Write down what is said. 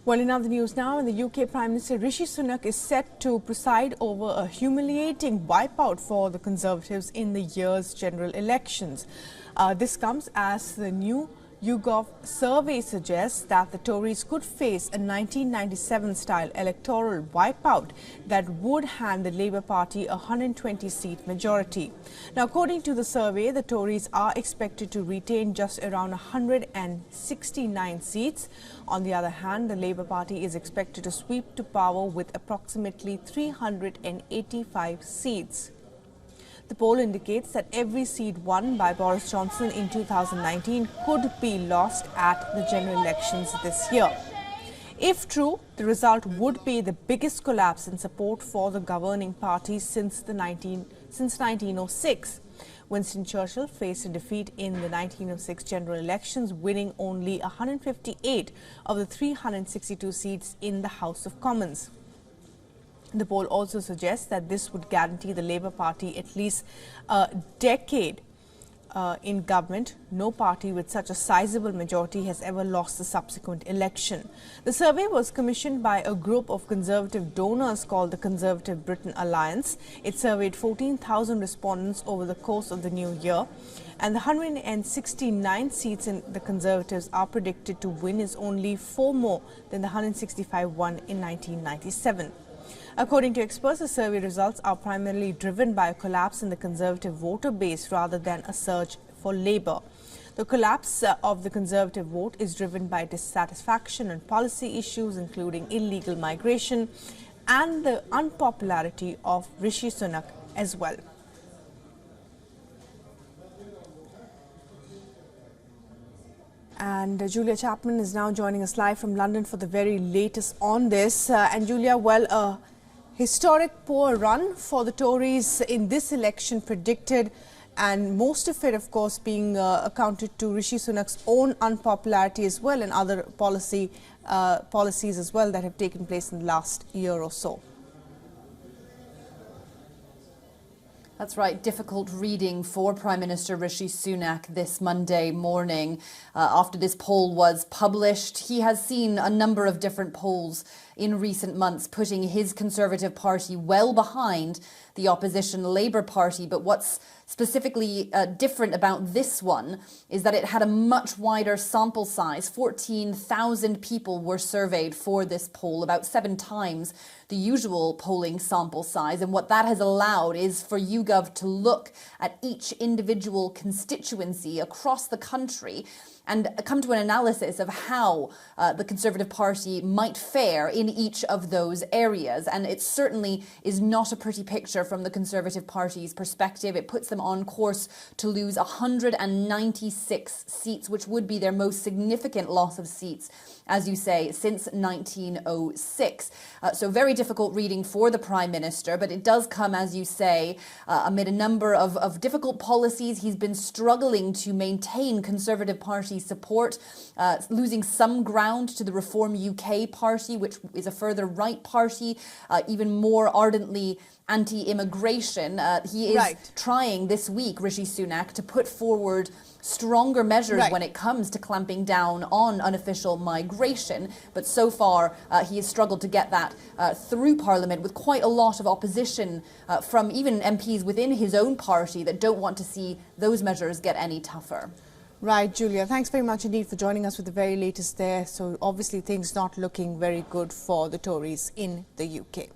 Well, in other news now, the UK Prime Minister Rishi Sunak is set to preside over a humiliating wipeout for the Conservatives in the year's general elections. This comes as the new YouGov survey suggests that the Tories could face a 1997-style electoral wipeout that would hand the Labour Party a 120-seat majority. Now, according to the survey, the Tories are expected to retain just around 169 seats. On the other hand, the Labour Party is expected to sweep to power with approximately 385 seats. The poll indicates that every seat won by Boris Johnson in 2019 could be lost at the general elections this year. If true, the result would be the biggest collapse in support for the governing party since 1906. Winston Churchill faced a defeat in the 1906 general elections, winning only 158 of the 362 seats in the House of Commons. The poll also suggests that this would guarantee the Labour Party at least a decade in government. No party with such a sizable majority has ever lost the subsequent election. The survey was commissioned by a group of Conservative donors called the Conservative Britain Alliance. It surveyed 14,000 respondents over the course of the new year. And the 169 seats in the Conservatives are predicted to win is only 4 more than the 165 won in 1997. According to experts, the survey results are primarily driven by a collapse in the Conservative voter base rather than a surge for Labour. The collapse of the Conservative vote is driven by dissatisfaction on policy issues, including illegal migration and the unpopularity of Rishi Sunak as well. And Julia Chapman is now joining us live from London for the very latest on this. And Julia, well, historic poor run for the Tories in this election predicted, and most of it, of course, being accounted to Rishi Sunak's own unpopularity as well, and other policies as well that have taken place in the last year or so. That's right. Difficult reading for Prime Minister Rishi Sunak this Monday morning. After this poll was published, he has seen a number of different polls in recent months, putting his Conservative Party well behind the opposition Labour Party. But what's specifically different about this one is that it had a much wider sample size. 14,000 people were surveyed for this poll, about 7 times the usual polling sample size. And what that has allowed is for YouGov to look at each individual constituency across the country and come to an analysis of how the Conservative Party might fare in each of those areas. And it certainly is not a pretty picture from the Conservative Party's perspective. It puts them on course to lose 196 seats, which would be their most significant loss of seats, as you say, since 1906. So very difficult reading for the Prime Minister, but it does come, as you say, amid a number of difficult policies. He's been struggling to maintain Conservative Party support, losing some ground to the Reform UK party, which is a further right party, even more ardently anti-immigration. He is trying this week, Rishi Sunak, to put forward stronger measures when it comes to clamping down on unofficial migration. But so far, he has struggled to get that through Parliament, with quite a lot of opposition from even MPs within his own party that don't want to see those measures get any tougher. Right, Julia, thanks very much indeed for joining us with the very latest there. So obviously things not looking very good for the Tories in the UK.